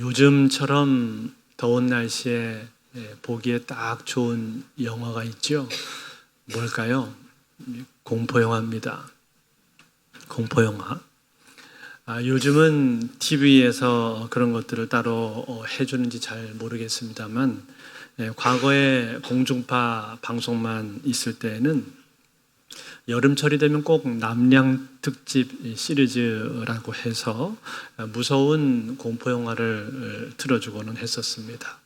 요즘처럼 더운 날씨에 보기에 딱 좋은 영화가 있죠. 뭘까요? 공포영화입니다. 공포영화. 요즘은 TV에서 그런 것들을 따로 해주는지 잘 모르겠습니다만, 과거에 공중파 방송만 있을 때에는 여름철이 되면 꼭 남양 특집 시리즈라고 해서 무서운 공포영화를 틀어주고는 했었습니다.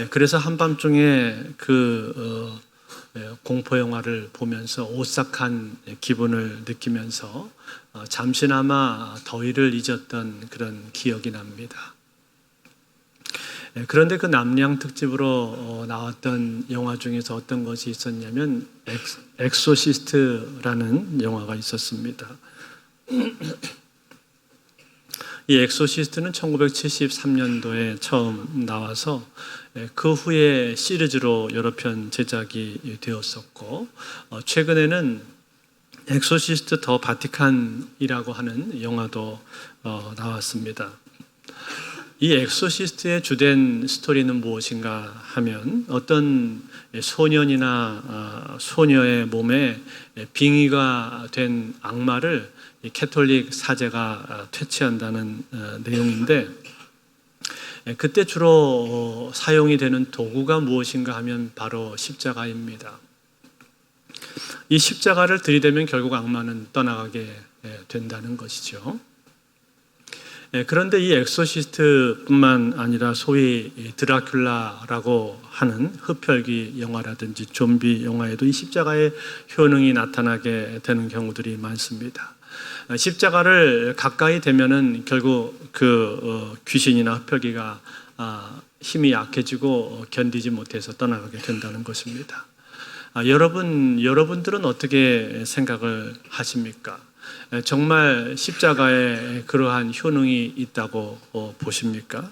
그래서 한밤중에 공포영화를 보면서 오싹한 기분을 느끼면서 잠시나마 더위를 잊었던 그런 기억이 납니다. 그런데 그 남양 특집으로 나왔던 영화 중에서 어떤 것이 있었냐면 엑소시스트라는 영화가 있었습니다. 이 엑소시스트는 1973년도에 처음 나와서 그 후에 시리즈로 여러 편 제작이 되었었고, 최근에는 엑소시스트 더 바티칸이라고 하는 영화도 나왔습니다. 이 엑소시스트의 주된 스토리는 무엇인가 하면 어떤 소년이나 소녀의 몸에 빙의가 된 악마를 캐톨릭 사제가 퇴치한다는 내용인데, 그때 주로 사용이 되는 도구가 무엇인가 하면 바로 십자가입니다. 이 십자가를 들이대면 결국 악마는 떠나가게 된다는 것이죠. 그런데 이 엑소시스트뿐만 아니라 소위 드라큘라라고 하는 흡혈귀 영화라든지 좀비 영화에도 이 십자가의 효능이 나타나게 되는 경우들이 많습니다. 십자가를 가까이 대면은 결국 귀신이나 흡혈귀가 힘이 약해지고 견디지 못해서 떠나가게 된다는 것입니다. 여러분들은 어떻게 생각을 하십니까? 정말 십자가에 그러한 효능이 있다고 보십니까?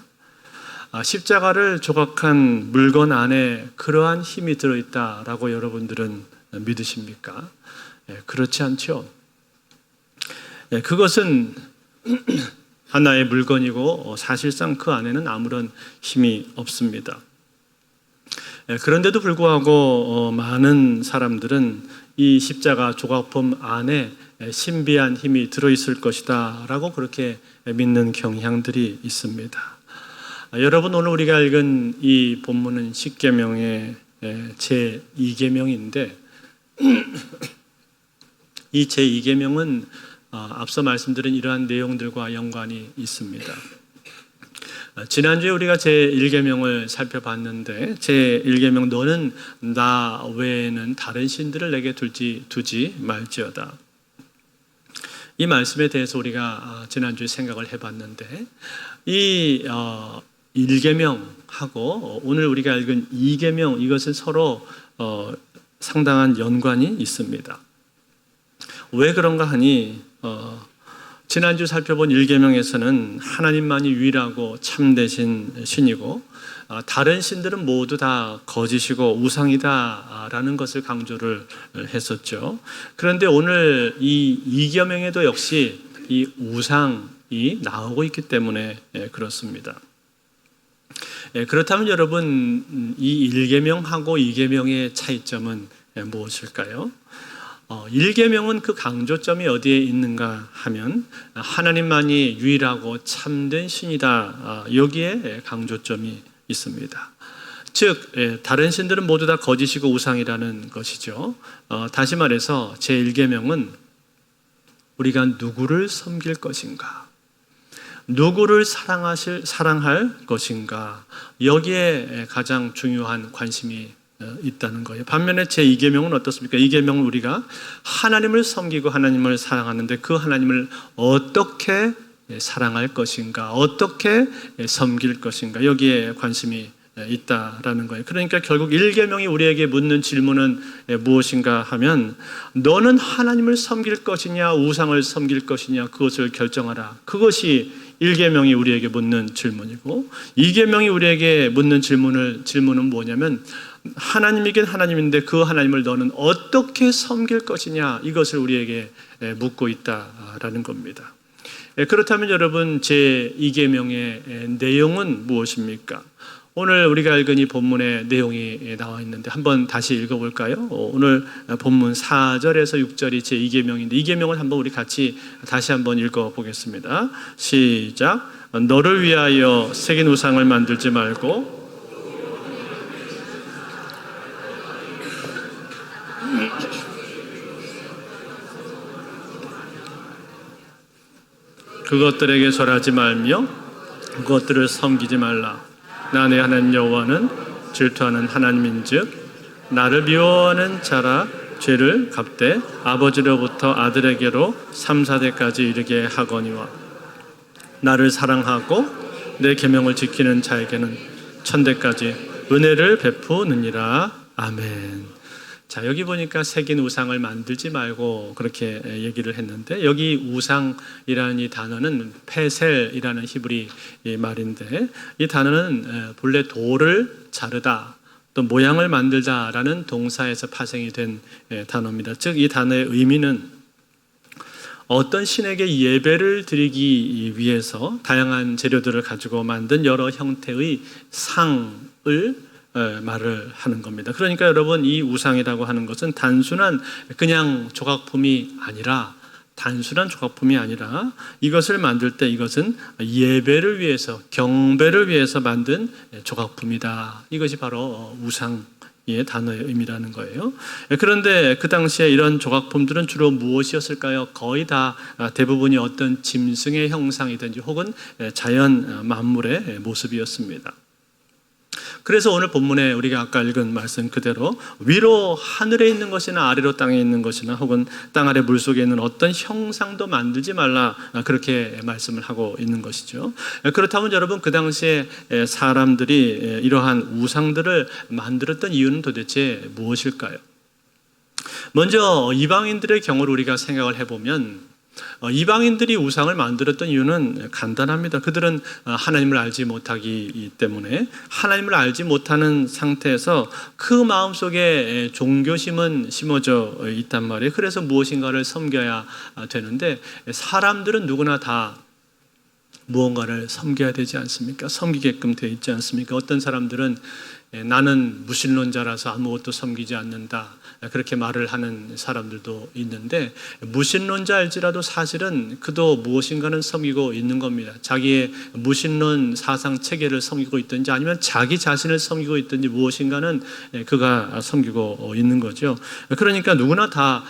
십자가를 조각한 물건 안에 그러한 힘이 들어있다라고 여러분들은 믿으십니까? 그렇지 않죠. 그것은 하나의 물건이고 사실상 그 안에는 아무런 힘이 없습니다. 그런데도 불구하고 많은 사람들은 이 십자가 조각품 안에 신비한 힘이 들어있을 것이다 라고 그렇게 믿는 경향들이 있습니다. 여러분, 오늘 우리가 읽은 이 본문은 십계명의 제2계명인데 이 제2계명은 앞서 말씀드린 이러한 내용들과 연관이 있습니다. 지난주에 우리가 제1계명을 살펴봤는데, 제1계명 너는 나 외에는 다른 신들을 내게 두지 말지어다. 이 말씀에 대해서 우리가 지난주에 생각을 해봤는데, 이 1계명하고 오늘 우리가 읽은 2계명, 이것은 서로 상당한 연관이 있습니다. 왜 그런가 하니 지난주 살펴본 1계명에서는 하나님만이 유일하고 참되신 신이고 다른 신들은 모두 다 거짓이고 우상이다 라는 것을 강조를 했었죠. 그런데 오늘 이 2계명에도 역시 이 우상이 나오고 있기 때문에 그렇습니다. 그렇다면 여러분, 이 1계명하고 2계명의 차이점은 무엇일까요? 1계명은 그 강조점이 어디에 있는가 하면 하나님만이 유일하고 참된 신이다, 여기에 강조점이 있습니다. 즉 다른 신들은 모두 다 거짓이고 우상이라는 것이죠. 다시 말해서 제1계명은 우리가 누구를 섬길 것인가, 누구를 사랑할 것인가, 여기에 가장 중요한 관심이 있다는 거예요. 반면에 제2계명은 어떻습니까? 2계명은 우리가 하나님을 섬기고 하나님을 사랑하는데 그 하나님을 어떻게 사랑할 것인가, 어떻게 섬길 것인가, 여기에 관심이 있다라는 거예요. 그러니까 결국 1계명이 우리에게 묻는 질문은 무엇인가 하면 너는 하나님을 섬길 것이냐 우상을 섬길 것이냐, 그것을 결정하라. 그것이 1계명이 우리에게 묻는 질문이고, 2계명이 우리에게 묻는 질문은 뭐냐면 하나님이긴 하나님인데 그 하나님을 너는 어떻게 섬길 것이냐, 이것을 우리에게 묻고 있다라는 겁니다. 그렇다면 여러분 제2계명의 내용은 무엇입니까? 오늘 우리가 읽은 이 본문의 내용이 나와 있는데 한번 다시 읽어볼까요? 오늘 본문 4절에서 6절이 제2계명인데 이 계명을 한번 우리 같이 다시 한번 읽어보겠습니다. 시작. 너를 위하여 새긴 우상을 만들지 말고 그것들에게 절하지 말며 그것들을 섬기지 말라. 나 내 하나님 여호와는 질투하는 하나님인즉 나를 미워하는 자라 죄를 갚되 아버지로부터 아들에게로 3, 4대까지 이르게 하거니와 나를 사랑하고 내 계명을 지키는 자에게는 천대까지 은혜를 베푸느니라. 아멘. 자, 여기 보니까 새긴 우상을 만들지 말고 그렇게 얘기를 했는데 여기 우상이라는 이 단어는 페셀이라는 히브리 말인데 이 단어는 본래 돌을 자르다 또 모양을 만들다라는 동사에서 파생이 된 단어입니다. 즉 이 단어의 의미는 어떤 신에게 예배를 드리기 위해서 다양한 재료들을 가지고 만든 여러 형태의 상을 말을 하는 겁니다. 그러니까 여러분 이 우상이라고 하는 것은 단순한 그냥 조각품이 아니라 이것을 만들 때 이것은 예배를 위해서 경배를 위해서 만든 조각품이다. 이것이 바로 우상의 단어의 의미라는 거예요. 그런데 그 당시에 이런 조각품들은 주로 무엇이었을까요? 거의 다 대부분이 어떤 짐승의 형상이든지 혹은 자연 만물의 모습이었습니다. 그래서 오늘 본문에 우리가 아까 읽은 말씀 그대로 위로 하늘에 있는 것이나 아래로 땅에 있는 것이나 혹은 땅 아래 물속에 있는 어떤 형상도 만들지 말라 그렇게 말씀을 하고 있는 것이죠. 그렇다면 여러분 그 당시에 사람들이 이러한 우상들을 만들었던 이유는 도대체 무엇일까요? 먼저 이방인들의 경우를 우리가 생각을 해보면 이방인들이 우상을 만들었던 이유는 간단합니다. 그들은 하나님을 알지 못하기 때문에 하나님을 알지 못하는 상태에서 그 마음속에 종교심은 심어져 있단 말이에요. 그래서 무엇인가를 섬겨야 되는데 사람들은 누구나 다 무언가를 섬겨야 되지 않습니까? 섬기게끔 되어 있지 않습니까? 어떤 사람들은 나는 무신론자라서 아무것도 섬기지 않는다 그렇게 말을 하는 사람들도 있는데 무신론자일지라도 사실은 그도 무엇인가는 섬기고 있는 겁니다. 자기의 무신론 사상 체계를 섬기고 있든지 아니면 자기 자신을 섬기고 있든지 무엇인가는 그가 섬기고 있는 거죠. 그러니까 누구나 다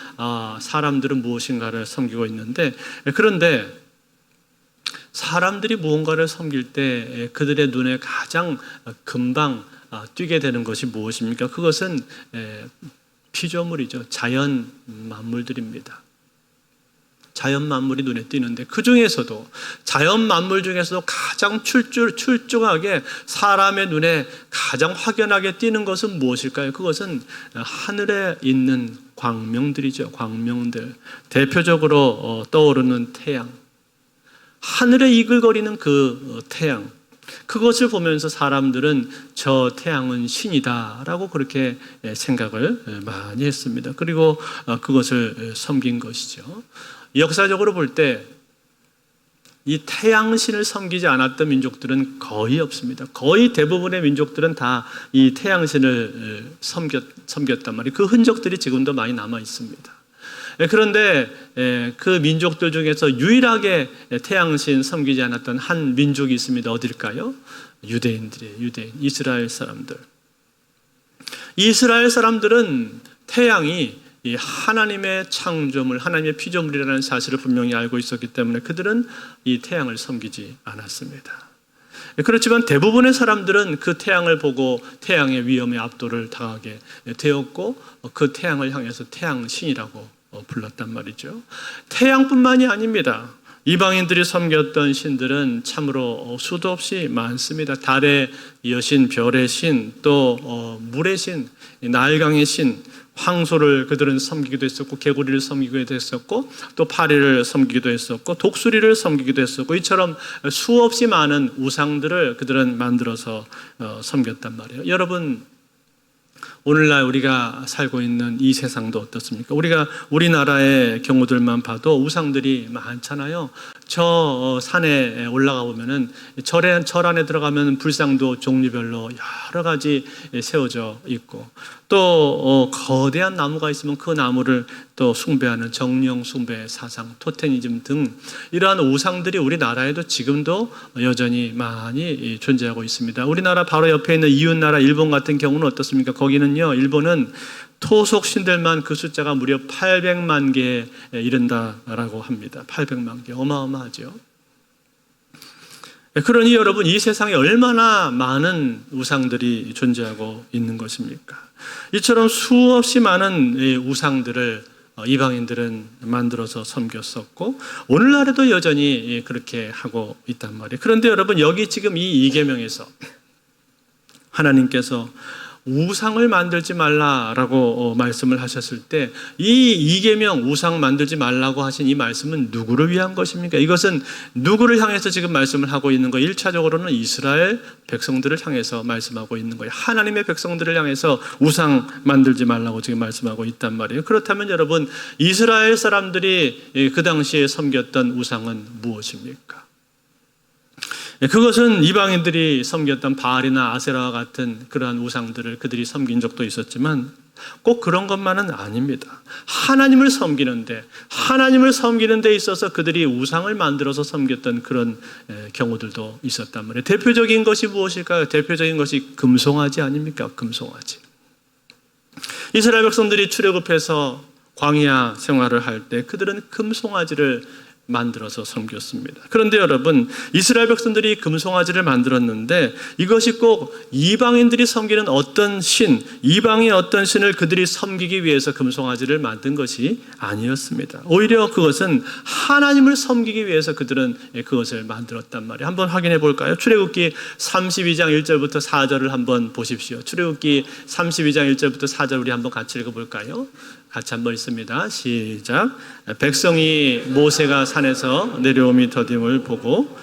사람들은 무엇인가를 섬기고 있는데 그런데 사람들이 무언가를 섬길 때 그들의 눈에 가장 금방 띄게 되는 것이 무엇입니까? 그것은 피조물이죠. 자연 만물들입니다. 자연 만물이 눈에 띄는데 그 중에서도 자연 만물 중에서도 가장 출중하게 사람의 눈에 가장 확연하게 띄는 것은 무엇일까요? 그것은 하늘에 있는 광명들이죠. 광명들. 대표적으로 떠오르는 태양. 하늘에 이글거리는 그 태양. 그것을 보면서 사람들은 저 태양은 신이다라고 그렇게 생각을 많이 했습니다. 그리고 그것을 섬긴 것이죠. 역사적으로 볼 때 이 태양신을 섬기지 않았던 민족들은 거의 없습니다. 거의 대부분의 민족들은 다 이 태양신을 섬겼단 말이에요. 그 흔적들이 지금도 많이 남아 있습니다. 그런데 그 민족들 중에서 유일하게 태양신 섬기지 않았던 한 민족이 있습니다. 어딜까요? 유대인들이에요. 유대인, 이스라엘 사람들. 이스라엘 사람들은 태양이 이 하나님의 창조물, 하나님의 피조물이라는 사실을 분명히 알고 있었기 때문에 그들은 이 태양을 섬기지 않았습니다. 그렇지만 대부분의 사람들은 그 태양을 보고 태양의 위험에 압도를 당하게 되었고 그 태양을 향해서 태양신이라고 불렀단 말이죠. 태양뿐만이 아닙니다. 이방인들이 섬겼던 신들은 참으로 수도 없이 많습니다. 달의 여신, 별의 신, 또 물의 신, 나일강의 신, 황소를 그들은 섬기기도 했었고 개구리를 섬기기도 했었고 또 파리를 섬기기도 했었고 독수리를 섬기기도 했었고 이처럼 수없이 많은 우상들을 그들은 만들어서 섬겼단 말이에요. 여러분 오늘날 우리가 살고 있는 이 세상도 어떻습니까? 우리가 우리나라의 경우들만 봐도 우상들이 많잖아요. 저 산에 올라가 보면은 절 안에 들어가면 불상도 종류별로 여러 가지 세워져 있고, 또 거대한 나무가 있으면 그 나무를 또 숭배하는 정령 숭배 사상, 토테니즘 등 이러한 우상들이 우리나라에도 지금도 여전히 많이 존재하고 있습니다. 우리나라 바로 옆에 있는 이웃나라 일본 같은 경우는 어떻습니까? 거기는요, 일본은 토속 신들만 그 숫자가 무려 800만 개에 이른다라고 합니다. 800만 개, 어마어마하죠. 그러니 여러분, 이 세상에 얼마나 많은 우상들이 존재하고 있는 것입니까? 이처럼 수없이 많은 우상들을 이방인들은 만들어서 섬겼었고, 오늘날에도 여전히 그렇게 하고 있단 말이에요. 그런데 여러분, 여기 지금 이 이계명에서 하나님께서 우상을 만들지 말라라고 말씀을 하셨을 때, 이 이계명 우상 만들지 말라고 하신 이 말씀은 누구를 위한 것입니까? 이것은 누구를 향해서 지금 말씀을 하고 있는 거예요? 1차적으로는 이스라엘 백성들을 향해서 말씀하고 있는 거예요. 하나님의 백성들을 향해서 우상 만들지 말라고 지금 말씀하고 있단 말이에요. 그렇다면 여러분, 이스라엘 사람들이 그 당시에 섬겼던 우상은 무엇입니까? 그것은 이방인들이 섬겼던 바알이나 아세라와 같은 그러한 우상들을 그들이 섬긴 적도 있었지만 꼭 그런 것만은 아닙니다. 하나님을 섬기는 데 있어서 그들이 우상을 만들어서 섬겼던 그런 경우들도 있었단 말이에요. 대표적인 것이 무엇일까요? 대표적인 것이 금송아지 아닙니까? 금송아지. 이스라엘 백성들이 출애굽해서 광야 생활을 할 때 그들은 금송아지를 만들어서 섬겼습니다. 그런데 여러분, 이스라엘 백성들이 금송아지를 만들었는데 이것이 꼭 이방인들이 섬기는 어떤 신, 이방의 어떤 신을 그들이 섬기기 위해서 금송아지를 만든 것이 아니었습니다. 오히려 그것은 하나님을 섬기기 위해서 그들은 그것을 만들었단 말이에요. 한번 확인해 볼까요? 출애굽기 32장 1절부터 4절을 한번 보십시오. 출애굽기 32장 1절부터 4절 우리 한번 같이 읽어볼까요? 같이 한번 읽습니다. 시작. 백성이 모세가 산에서 내려옴이 더딤을 보고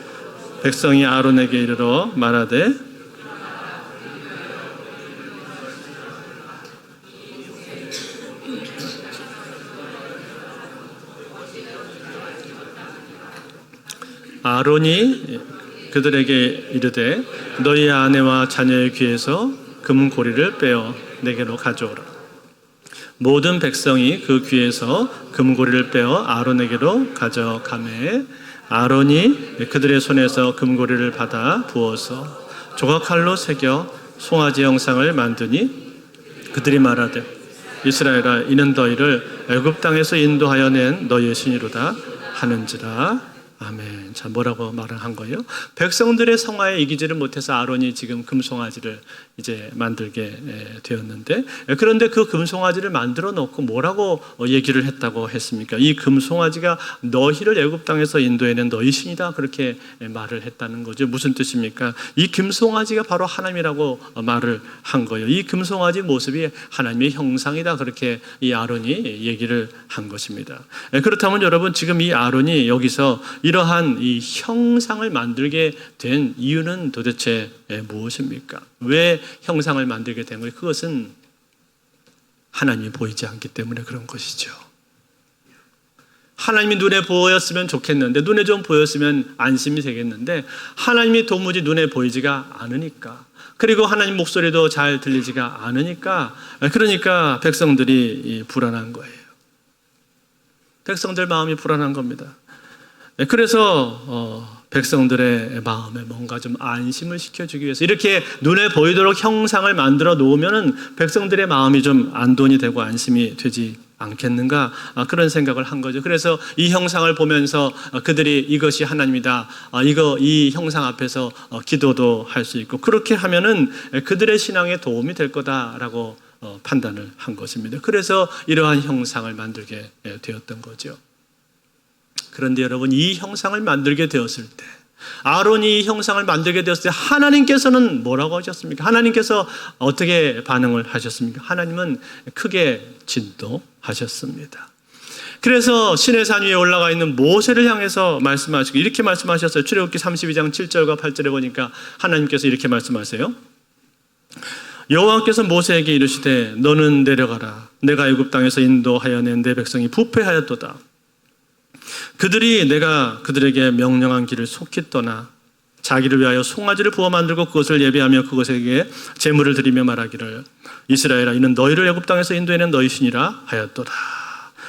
백성이 아론에게 이르러 말하되 아론이 그들에게 이르되 너희 아내와 자녀의 귀에서 금고리를 빼어 내게로 가져오라. 모든 백성이 그 귀에서 금고리를 빼어 아론에게로 가져가매 아론이 그들의 손에서 금고리를 받아 부어서 조각칼로 새겨 송아지 형상을 만드니 그들이 말하되 이스라엘아 이는 너희를 애굽 땅에서 인도하여 낸 너희의 신이로다 하는지라. 아멘. 자, 뭐라고 말을 한 거예요? 백성들의 성화에 이기지를 못해서 아론이 지금 금송아지를 이제 만들게 되었는데, 그런데 그 금송아지를 만들어 놓고 뭐라고 얘기를 했다고 했습니까? 이 금송아지가 너희를 애굽 땅에서 인도해낸 너희 신이다, 그렇게 말을 했다는 거죠. 무슨 뜻입니까? 이 금송아지가 바로 하나님이라고 말을 한 거예요. 이 금송아지 모습이 하나님의 형상이다, 그렇게 이 아론이 얘기를 한 것입니다. 그렇다면 여러분, 지금 이 아론이 여기서 이러한 이 형상을 만들게 된 이유는 도대체 무엇입니까? 왜 형상을 만들게 된 거예요? 그것은 하나님이 보이지 않기 때문에 그런 것이죠. 하나님이 눈에 보였으면 좋겠는데, 눈에 좀 보였으면 안심이 되겠는데 하나님이 도무지 눈에 보이지가 않으니까, 그리고 하나님 목소리도 잘 들리지가 않으니까, 그러니까 백성들이 불안한 거예요. 백성들 마음이 불안한 겁니다. 그래서 백성들의 마음에 뭔가 좀 안심을 시켜주기 위해서 이렇게 눈에 보이도록 형상을 만들어 놓으면 백성들의 마음이 좀 안돈이 되고 안심이 되지 않겠는가, 그런 생각을 한 거죠. 그래서 이 형상을 보면서 그들이 이것이 하나님이다, 이 형상 앞에서 기도도 할 수 있고, 그렇게 하면은 그들의 신앙에 도움이 될 거다라고 판단을 한 것입니다. 그래서 이러한 형상을 만들게 되었던 거죠. 그런데 여러분, 이 형상을 만들게 되었을 때, 아론이 이 형상을 만들게 되었을 때 하나님께서는 뭐라고 하셨습니까? 하나님께서 어떻게 반응을 하셨습니까? 하나님은 크게 진노하셨습니다. 그래서 시내산 위에 올라가 있는 모세를 향해서 말씀하시고 이렇게 말씀하셨어요. 출애굽기 32장 7절과 8절에 보니까 하나님께서 이렇게 말씀하세요. 여호와께서 모세에게 이르시되 너는 내려가라. 내가 애굽 땅에서 인도하여 낸 내 백성이 부패하였도다. 그들이 내가 그들에게 명령한 길을 속히 떠나 자기를 위하여 송아지를 부어 만들고 그것을 예배하며 그것에게 제물을 드리며 말하기를 이스라엘아 이는 너희를 애굽 땅에서 인도해낸 너희 신이라 하였도다.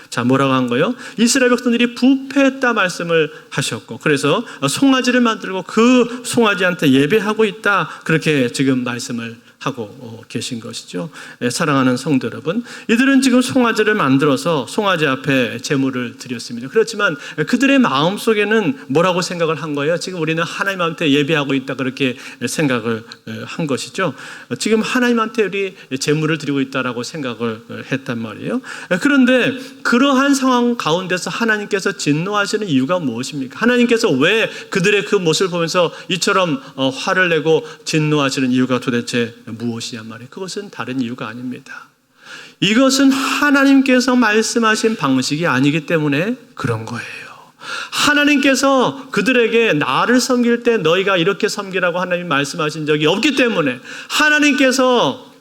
자, 뭐라고 한 거예요? 이스라엘 백성들이 부패했다 말씀을 하셨고, 그래서 송아지를 만들고 그 송아지한테 예배하고 있다, 그렇게 지금 말씀을 하고 계신 것이죠. 사랑하는 성도 여러분, 이들은 지금 송아지를 만들어서 송아지 앞에 제물을 드렸습니다. 그렇지만 그들의 마음속에는 뭐라고 생각을 한 거예요? 지금 우리는 하나님한테 예배하고 있다, 그렇게 생각을 한 것이죠. 지금 하나님한테 우리 제물을 드리고 있다라고 생각을 했단 말이에요. 그런데 그러한 상황 가운데서 하나님께서 진노하시는 이유가 무엇입니까? 하나님께서 왜 그들의 그 모습을 보면서 이처럼 화를 내고 진노하시는 이유가 도대체 무엇이냐 말이에요. 그것은 다른 이유가 아닙니다. 이것은 하나님께서 말씀하신 방식이 아니기 때문에 그런 거예요. 하나님께서 그들에게 나를 섬길 때 너희가 이렇게 섬기라고 하나님 말씀하신 적이 없기 때문에, 하나님께서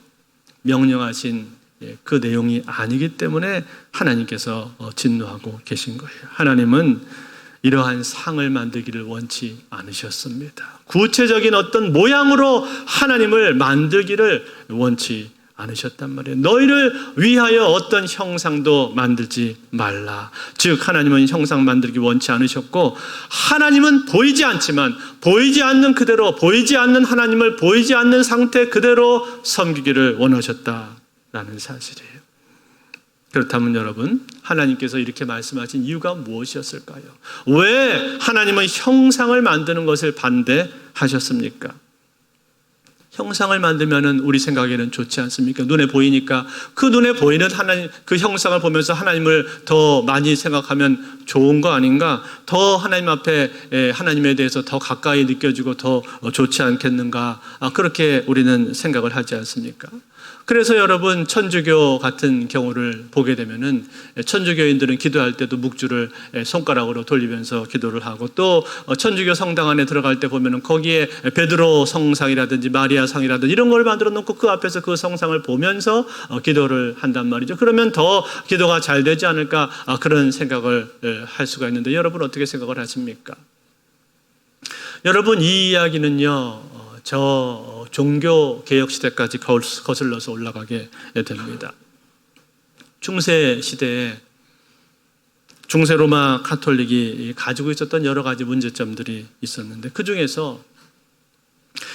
명령하신 그 내용이 아니기 때문에 하나님께서 진노하고 계신 거예요. 하나님은 이러한 상을 만들기를 원치 않으셨습니다. 구체적인 어떤 모양으로 하나님을 만들기를 원치 않으셨단 말이에요. 너희를 위하여 어떤 형상도 만들지 말라. 즉 하나님은 형상 만들기 원치 않으셨고, 하나님은 보이지 않지만 보이지 않는 그대로, 보이지 않는 하나님을 보이지 않는 상태 그대로 섬기기를 원하셨다라는 사실이에요. 그렇다면 여러분, 하나님께서 이렇게 말씀하신 이유가 무엇이었을까요? 왜 하나님은 형상을 만드는 것을 반대하셨습니까? 형상을 만들면은 우리 생각에는 좋지 않습니까? 눈에 보이니까 그 눈에 보이는 하나님, 그 형상을 보면서 하나님을 더 많이 생각하면 좋은 거 아닌가? 더 하나님 앞에 하나님에 대해서 더 가까이 느껴지고 더 좋지 않겠는가? 그렇게 우리는 생각을 하지 않습니까? 그래서 여러분, 천주교 같은 경우를 보게 되면은 천주교인들은 기도할 때도 묵주를 손가락으로 돌리면서 기도를 하고, 또 천주교 성당 안에 들어갈 때 보면은 거기에 베드로 성상이라든지 마리아 상이라든지 이런 걸 만들어 놓고 그 앞에서 그 성상을 보면서 기도를 한단 말이죠. 그러면 더 기도가 잘 되지 않을까, 그런 생각을 할 수가 있는데, 여러분 어떻게 생각을 하십니까? 여러분, 이 이야기는요, 저 종교 개혁 시대까지 거슬러서 올라가게 됩니다. 중세 시대에 중세 로마 가톨릭이 가지고 있었던 여러 가지 문제점들이 있었는데, 그 중에서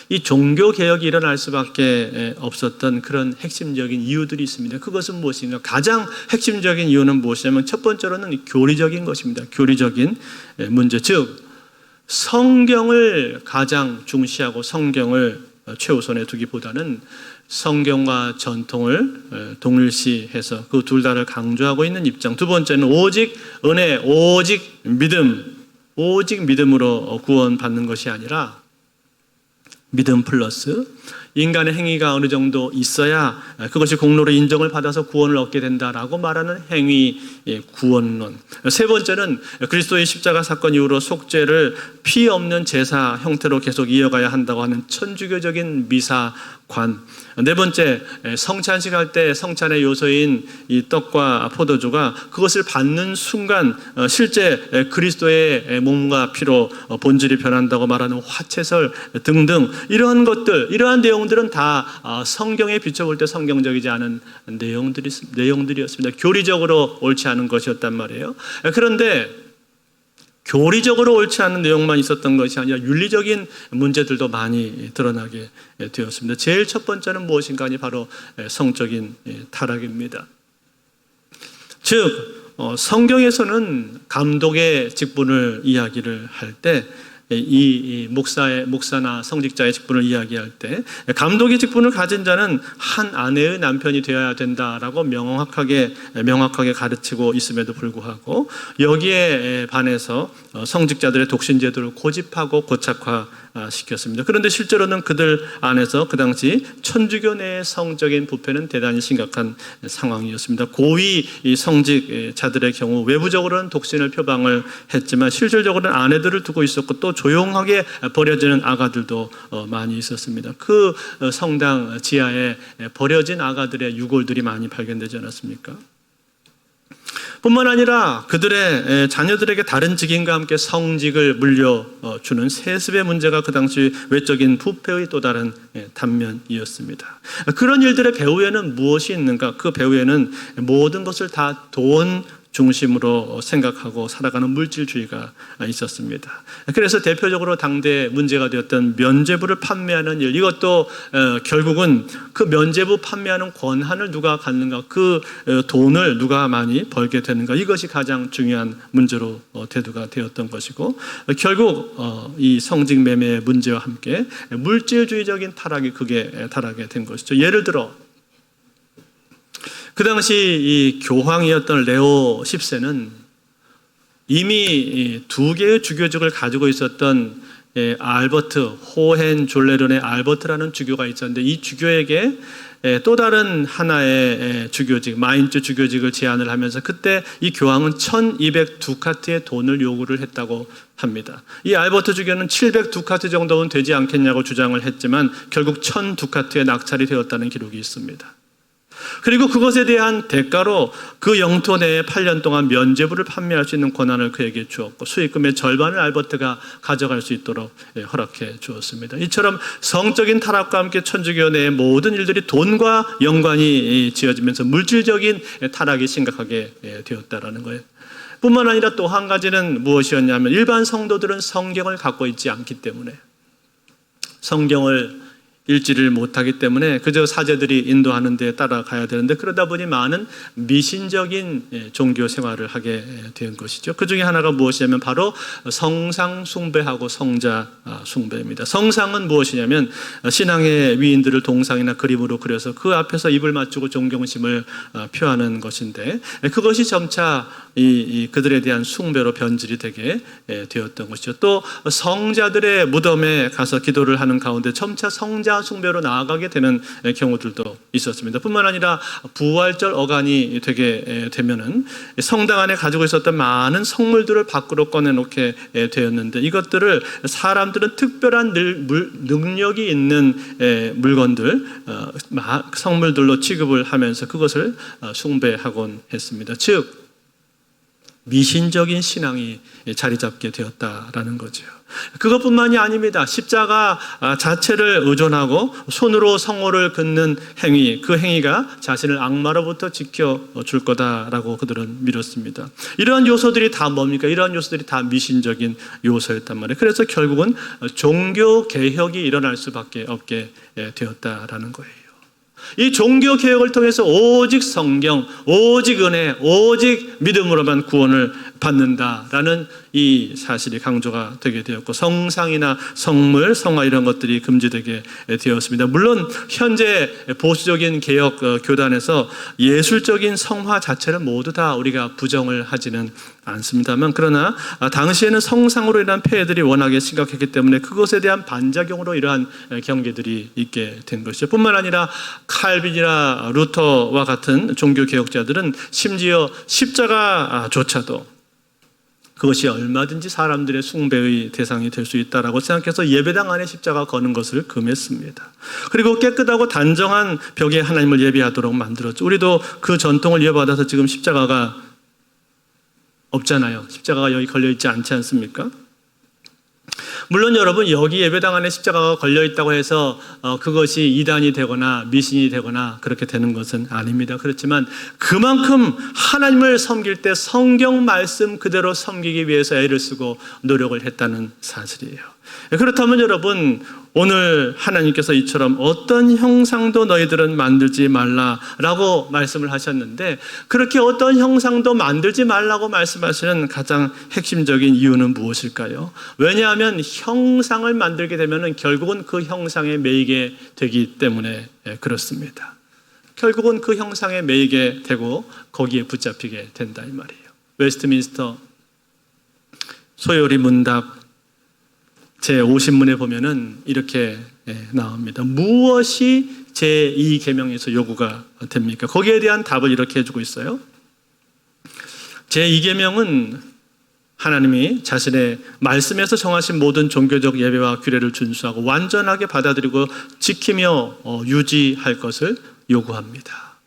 이 종교 개혁이 일어날 수밖에 없었던 그런 핵심적인 이유들이 있습니다. 그것은 무엇인가? 가장 핵심적인 이유는 무엇이냐면, 첫 번째로는 교리적인 것입니다. 교리적인 문제, 즉 성경을 가장 중시하고 성경을 최우선에 두기보다는 성경과 전통을 동일시해서 그 둘 다를 강조하고 있는 입장. 두 번째는 오직 은혜, 오직 믿음, 오직 믿음으로 구원받는 것이 아니라 믿음 플러스 인간의 행위가 어느 정도 있어야 그것이 공로로 인정을 받아서 구원을 얻게 된다라고 말하는 행위 구원론. 세 번째는 그리스도의 십자가 사건 이후로 속죄를 피 없는 제사 형태로 계속 이어가야 한다고 하는 천주교적인 미사관. 네 번째, 성찬식 할 때 성찬의 요소인 이 떡과 포도주가 그것을 받는 순간 실제 그리스도의 몸과 피로 본질이 변한다고 말하는 화채설 등등, 이러한 것들, 이러한 내용들은 다 성경에 비춰볼 때 성경적이지 않은 내용들이었습니다. 교리적으로 옳지 않은 것이었단 말이에요. 그런데 교리적으로 옳지 않은 내용만 있었던 것이 아니라 윤리적인 문제들도 많이 드러나게 되었습니다. 제일 첫 번째는 무엇인가 하니 바로 성적인 타락입니다. 즉 성경에서는 감독의 직분을 이야기를 할 때, 이 목사나 성직자의 직분을 이야기할 때 감독의 직분을 가진 자는 한 아내의 남편이 되어야 된다라고 명확하게 가르치고 있음에도 불구하고, 여기에 반해서 성직자들의 독신 제도를 고집하고 고착화시켰습니다. 그런데 실제로는 그들 안에서 그 당시 천주교 내의 성적인 부패는 대단히 심각한 상황이었습니다. 고위 성직자들의 경우 외부적으로는 독신을 표방을 했지만 실질적으로는 아내들을 두고 있었고, 또 조용하게 버려지는 아가들도 많이 있었습니다. 그 성당 지하에 버려진 아가들의 유골들이 많이 발견되지 않았습니까? 뿐만 아니라 그들의 자녀들에게 다른 직임과 함께 성직을 물려주는 세습의 문제가 그 당시 외적인 부패의 또 다른 단면이었습니다. 그런 일들의 배후에는 무엇이 있는가? 그 배후에는 모든 것을 다 돈 중심으로 생각하고 살아가는 물질주의가 있었습니다. 그래서 대표적으로 당대 문제가 되었던 면죄부를 판매하는 일, 이것도 결국은 그 면죄부 판매하는 권한을 누가 갖는가, 그 돈을 누가 많이 벌게 되는가, 이것이 가장 중요한 문제로 대두가 되었던 것이고, 결국 이 성직 매매의 문제와 함께 물질주의적인 타락이 극에 달하게 된 것이죠. 예를 들어 그 당시 이 교황이었던 레오 10세는 이미 두 개의 주교직을 가지고 있었던 알버트, 호헨졸레른의 알버트라는 주교가 있었는데, 이 주교에게 또 다른 하나의 주교직, 마인츠 주교직을 제안을 하면서 그때 이 교황은 1200두카트의 돈을 요구를 했다고 합니다. 이 알버트 주교는 700두카트 정도는 되지 않겠냐고 주장을 했지만 결국 1000두카트에 낙찰이 되었다는 기록이 있습니다. 그리고 그것에 대한 대가로 그 영토 내에 8년 동안 면죄부를 판매할 수 있는 권한을 그에게 주었고, 수익금의 절반을 알버트가 가져갈 수 있도록 허락해 주었습니다. 이처럼 성적인 타락과 함께 천주교 내의 모든 일들이 돈과 연관이 지어지면서 물질적인 타락이 심각하게 되었다라는 거예요. 뿐만 아니라 또 한 가지는 무엇이었냐면, 일반 성도들은 성경을 갖고 있지 않기 때문에, 성경을 읽지를 못하기 때문에 그저 사제들이 인도하는 데 따라가야 되는데, 그러다 보니 많은 미신적인 종교 생활을 하게 된 것이죠. 그 중에 하나가 무엇이냐면 바로 성상 숭배하고 성자 숭배입니다. 성상은 무엇이냐면 신앙의 위인들을 동상이나 그림으로 그려서 그 앞에서 입을 맞추고 존경심을 표하는 것인데, 그것이 점차 그들에 대한 숭배로 변질이 되게 되었던 것이죠. 또 성자들의 무덤에 가서 기도를 하는 가운데 점차 성자 숭배로 나아가게 되는 경우들도 있었습니다. 뿐만 아니라 부활절 어간이 되게 되면은 성당 안에 가지고 있었던 많은 성물들을 밖으로 꺼내놓게 되었는데, 이것들을 사람들은 특별한 능력이 있는 물건들, 성물들로 취급을 하면서 그것을 숭배하곤 했습니다. 즉 미신적인 신앙이 자리 잡게 되었다라는 거죠. 그것뿐만이 아닙니다. 십자가 자체를 의존하고 손으로 성호를 긋는 행위, 그 행위가 자신을 악마로부터 지켜줄 거다라고 그들은 믿었습니다. 이러한 요소들이 다 뭡니까? 이러한 요소들이 다 미신적인 요소였단 말이에요. 그래서 결국은 종교 개혁이 일어날 수밖에 없게 되었다라는 거예요. 이 종교 개혁을 통해서 오직 성경, 오직 은혜, 오직 믿음으로만 구원을 받는다라는 이 사실이 강조가 되게 되었고, 성상이나 성물, 성화 이런 것들이 금지되게 되었습니다. 물론 현재 보수적인 개혁 교단에서 예술적인 성화 자체를 모두 다 우리가 부정을 하지는 않습니다만, 그러나 당시에는 성상으로 인한 폐해들이 워낙에 심각했기 때문에 그것에 대한 반작용으로 이러한 경계들이 있게 된 것이죠. 뿐만 아니라 칼빈이나 루터와 같은 종교 개혁자들은 심지어 십자가조차도 그것이 얼마든지 사람들의 숭배의 대상이 될 수 있다라고 생각해서 예배당 안에 십자가 거는 것을 금했습니다. 그리고 깨끗하고 단정한 벽에 하나님을 예배하도록 만들었죠. 우리도 그 전통을 이어받아서 지금 십자가가 없잖아요. 십자가가 여기 걸려있지 않지 않습니까? 물론 여러분, 여기 예배당 안에 십자가가 걸려있다고 해서 그것이 이단이 되거나 미신이 되거나 그렇게 되는 것은 아닙니다. 그렇지만 그만큼 하나님을 섬길 때 성경 말씀 그대로 섬기기 위해서 애를 쓰고 노력을 했다는 사실이에요. 그렇다면 여러분, 오늘 하나님께서 이처럼 어떤 형상도 너희들은 만들지 말라라고 말씀을 하셨는데, 그렇게 어떤 형상도 만들지 말라고 말씀하시는 가장 핵심적인 이유는 무엇일까요? 왜냐하면 형상을 만들게 되면 결국은 그 형상에 매이게 되기 때문에 그렇습니다. 결국은 그 형상에 매이게 되고 거기에 붙잡히게 된다 이 말이에요. 웨스트민스터 소요리 문답 제50문에 보면은 이렇게 나옵니다. 무엇이 제2계명에서 요구가 됩니까? 거기에 대한 답을 이렇게 해주고 있어요. 제2계명은 하나님이 자신의 말씀에서 정하신 모든 종교적 예배와 규례를 준수하고 완전하게 받아들이고 지키며 유지할 것을 요구합니다.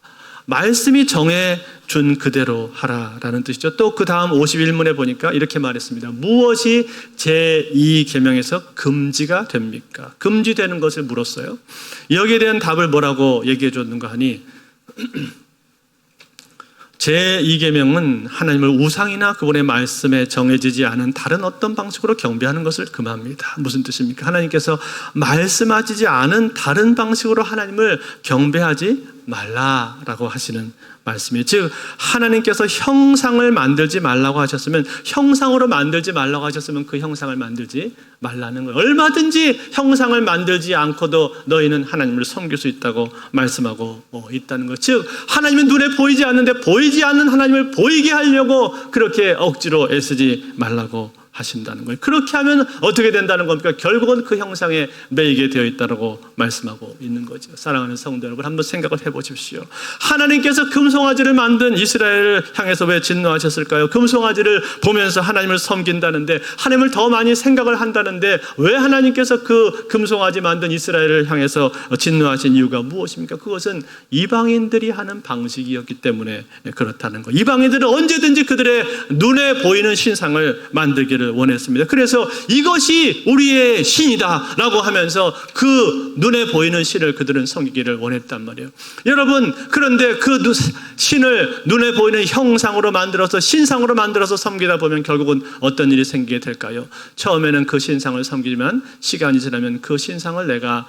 말씀이 정해준 그대로 하라라는 뜻이죠. 또 그 다음 51문에 보니까 이렇게 말했습니다. 무엇이 제2계명에서 금지가 됩니까? 금지되는 것을 물었어요. 여기에 대한 답을 뭐라고 얘기해 줬는가 하니 제2계명은 하나님을 우상이나 그분의 말씀에 정해지지 않은 다른 어떤 방식으로 경배하는 것을 금합니다. 무슨 뜻입니까? 하나님께서 말씀하시지 않은 다른 방식으로 하나님을 경배하지 말라라고 하시는 말씀이에요. 즉 하나님께서 형상을 만들지 말라고 하셨으면, 형상으로 만들지 말라고 하셨으면 그 형상을 만들지 말라는 거예요. 얼마든지 형상을 만들지 않고도 너희는 하나님을 섬길 수 있다고 말씀하고 있다는 것. 즉 하나님은 눈에 보이지 않는데 보이지 않는 하나님을 보이게 하려고 그렇게 억지로 애쓰지 말라고 하신다는 거예요. 그렇게 하면 어떻게 된다는 겁니까? 결국은 그 형상에 매이게 되어 있다고 말씀하고 있는 거죠. 사랑하는 성도 여러분, 한번 생각을 해보십시오. 하나님께서 금송아지를 만든 이스라엘을 향해서 왜 진노하셨을까요? 금송아지를 보면서 하나님을 섬긴다는데, 하나님을 더 많이 생각을 한다는데 왜 하나님께서 그 금송아지 만든 이스라엘을 향해서 진노하신 이유가 무엇입니까? 그것은 이방인들이 하는 방식이었기 때문에 그렇다는 거예요. 이방인들은 언제든지 그들의 눈에 보이는 신상을 만들기를 원했습니다. 그래서 이것이 우리의 신이다 라고 하면서 그 눈에 보이는 신을 그들은 섬기기를 원했단 말이에요. 여러분, 그런데 그 신을 눈에 보이는 형상으로 만들어서, 신상으로 만들어서 섬기다 보면 결국은 어떤 일이 생기게 될까요? 처음에는 그 신상을 섬기지만 시간이 지나면 그 신상을 내가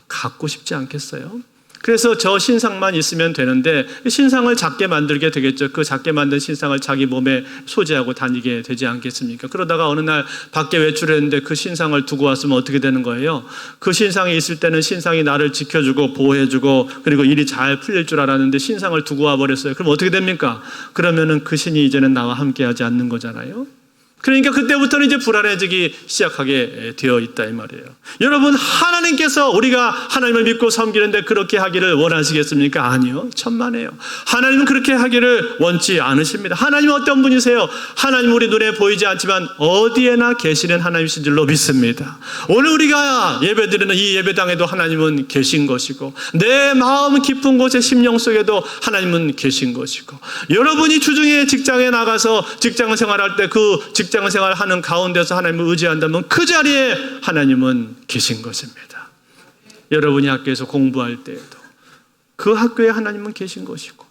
갖고 싶지 않겠어요? 그래서 저 신상만 있으면 되는데 신상을 작게 만들게 되겠죠. 그 작게 만든 신상을 자기 몸에 소지하고 다니게 되지 않겠습니까? 그러다가 어느 날 밖에 외출했는데 그 신상을 두고 왔으면 어떻게 되는 거예요? 그 신상이 있을 때는 신상이 나를 지켜주고 보호해주고 그리고 일이 잘 풀릴 줄 알았는데 신상을 두고 와버렸어요. 그럼 어떻게 됩니까? 그러면은 그 신이 이제는 나와 함께하지 않는 거잖아요. 그러니까 그때부터는 이제 불안해지기 시작하게 되어 있다 이 말이에요. 여러분, 하나님께서 우리가 하나님을 믿고 섬기는데 그렇게 하기를 원하시겠습니까? 아니요, 천만에요. 하나님은 그렇게 하기를 원치 않으십니다. 하나님은 어떤 분이세요? 하나님 우리 눈에 보이지 않지만 어디에나 계시는 하나님이신 줄로 믿습니다. 오늘 우리가 예배드리는 이 예배당에도 하나님은 계신 것이고, 내 마음 깊은 곳에 심령 속에도 하나님은 계신 것이고, 여러분이 주중에 직장에 나가서 직장 생활할 때 그 직장 생활하는 가운데서 하나님을 의지한다면 그 자리에 하나님은 계신 것입니다. 여러분이 학교에서 공부할 때에도 그 학교에 하나님은 계신 것이고,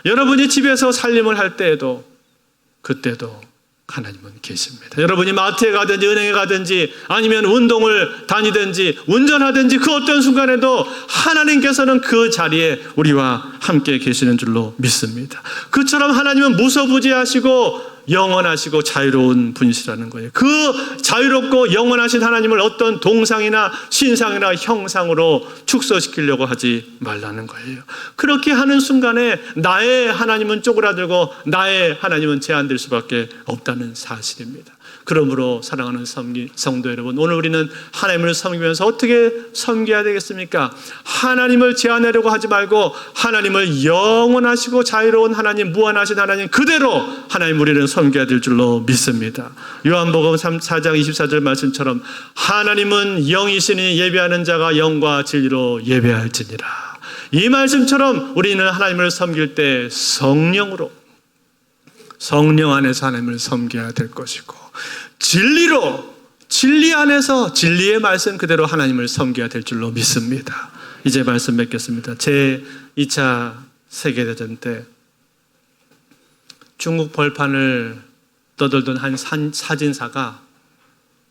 여러분이 집에서 살림을 할 때에도 그때도 하나님은 계십니다. 여러분이 마트에 가든지 은행에 가든지 아니면 운동을 다니든지 운전하든지 그 어떤 순간에도 하나님께서는 그 자리에 우리와 함께 계시는 줄로 믿습니다. 그처럼 하나님은 무소부지하시고 영원하시고 자유로운 분이시라는 거예요. 그 자유롭고 영원하신 하나님을 어떤 동상이나 신상이나 형상으로 축소시키려고 하지 말라는 거예요. 그렇게 하는 순간에 나의 하나님은 쪼그라들고 나의 하나님은 제한될 수밖에 없다는 사실입니다. 그러므로 사랑하는 성도 여러분, 오늘 우리는 하나님을 섬기면서 어떻게 섬겨야 되겠습니까? 하나님을 제한하려고 하지 말고 하나님을 영원하시고 자유로운 하나님, 무한하신 하나님 그대로 하나님 우리는 섬겨야 될 줄로 믿습니다. 요한복음 4장 24절 말씀처럼 하나님은 영이시니 예배하는 자가 영과 진리로 예배할지니라. 이 말씀처럼 우리는 하나님을 섬길 때 성령 안에서 하나님을 섬겨야 될 것이고, 진리로, 진리 안에서 진리의 말씀 그대로 하나님을 섬겨야 될 줄로 믿습니다. 이제 말씀 맺겠습니다. 제 2차 세계대전 때 중국 벌판을 떠돌던 한 사진사가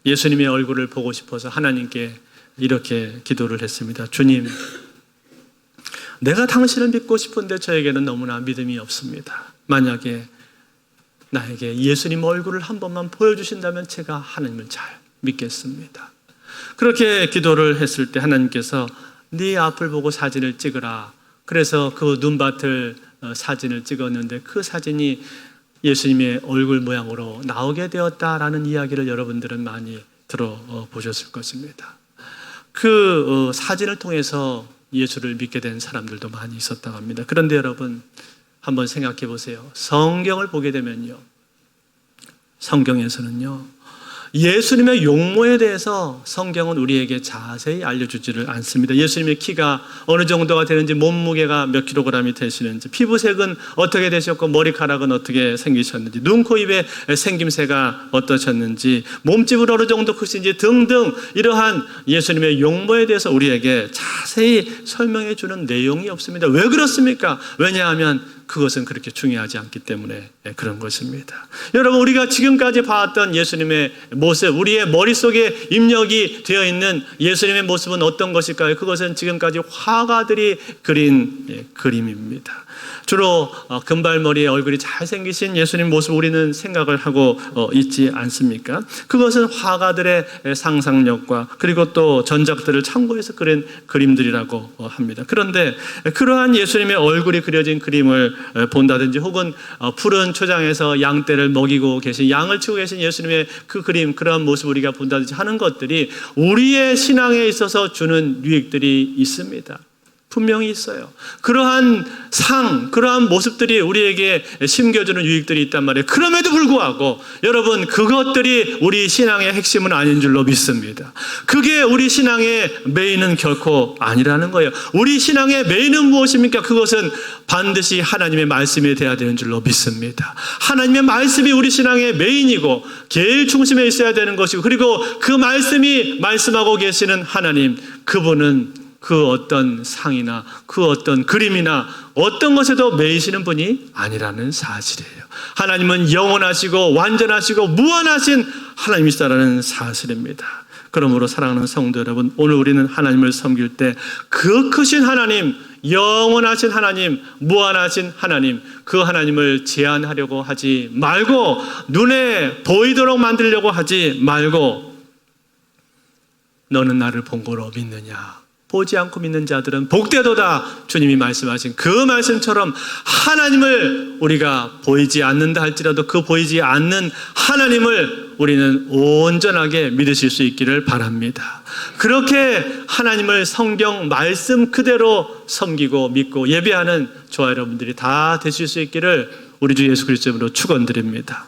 예수님의 얼굴을 보고 싶어서 하나님께 이렇게 기도를 했습니다. 주님, 내가 당신을 믿고 싶은데 저에게는 너무나 믿음이 없습니다. 만약에 나에게 예수님 얼굴을 한 번만 보여주신다면 제가 하나님을 잘 믿겠습니다. 그렇게 기도를 했을 때 하나님께서 네 앞을 보고 사진을 찍으라. 그래서 그 눈밭을 사진을 찍었는데 그 사진이 예수님의 얼굴 모양으로 나오게 되었다라는 이야기를 여러분들은 많이 들어보셨을 것입니다. 그 사진을 통해서 예수를 믿게 된 사람들도 많이 있었다고 합니다. 그런데 여러분, 한번 생각해 보세요. 성경을 보게 되면요, 성경에서는요, 예수님의 용모에 대해서 성경은 우리에게 자세히 알려주지를 않습니다. 예수님의 키가 어느 정도가 되는지, 몸무게가 몇 킬로그램이 되시는지, 피부색은 어떻게 되셨고 머리카락은 어떻게 생기셨는지, 눈, 코, 입의 생김새가 어떠셨는지, 몸집은 어느 정도 크신지 등등 이러한 예수님의 용모에 대해서 우리에게 자세히 설명해 주는 내용이 없습니다. 왜 그렇습니까? 왜냐하면 그것은 그렇게 중요하지 않기 때문에 그런 것입니다. 여러분, 우리가 지금까지 봐왔던 예수님의 모습, 우리의 머릿속에 입력이 되어 있는 예수님의 모습은 어떤 것일까요? 그것은 지금까지 화가들이 그린 그림입니다. 주로 금발머리에 얼굴이 잘생기신 예수님 모습 우리는 생각을 하고 있지 않습니까? 그것은 화가들의 상상력과 그리고 또 전작들을 참고해서 그린 그림들이라고 합니다. 그런데 그러한 예수님의 얼굴이 그려진 그림을 본다든지, 혹은 푸른 초장에서 양떼를 먹이고 계신, 양을 치고 계신 예수님의 그 그림, 그러한 모습 우리가 본다든지 하는 것들이 우리의 신앙에 있어서 주는 유익들이 있습니다. 분명히 있어요. 그러한 그러한 모습들이 우리에게 심겨주는 유익들이 있단 말이에요. 그럼에도 불구하고 여러분, 그것들이 우리 신앙의 핵심은 아닌 줄로 믿습니다. 그게 우리 신앙의 메인은 결코 아니라는 거예요. 우리 신앙의 메인은 무엇입니까? 그것은 반드시 하나님의 말씀이 돼야 되는 줄로 믿습니다. 하나님의 말씀이 우리 신앙의 메인이고 제일 중심에 있어야 되는 것이고, 그리고 그 말씀이 말씀하고 계시는 하나님, 그분은 그 어떤 상이나 그 어떤 그림이나 어떤 것에도 매이시는 분이 아니라는 사실이에요. 하나님은 영원하시고 완전하시고 무한하신 하나님이시다라는 사실입니다. 그러므로 사랑하는 성도 여러분, 오늘 우리는 하나님을 섬길 때 그 크신 하나님, 영원하신 하나님, 무한하신 하나님, 그 하나님을 제한하려고 하지 말고, 눈에 보이도록 만들려고 하지 말고, 너는 나를 본 거로 믿느냐? 보지 않고 믿는 자들은 복되도다. 주님이 말씀하신 그 말씀처럼 하나님을 우리가 보이지 않는다 할지라도 그 보이지 않는 하나님을 우리는 온전하게 믿으실 수 있기를 바랍니다. 그렇게 하나님을 성경 말씀 그대로 섬기고 믿고 예배하는 저와 여러분들이 다 되실 수 있기를 우리 주 예수 그리스도로 축원드립니다.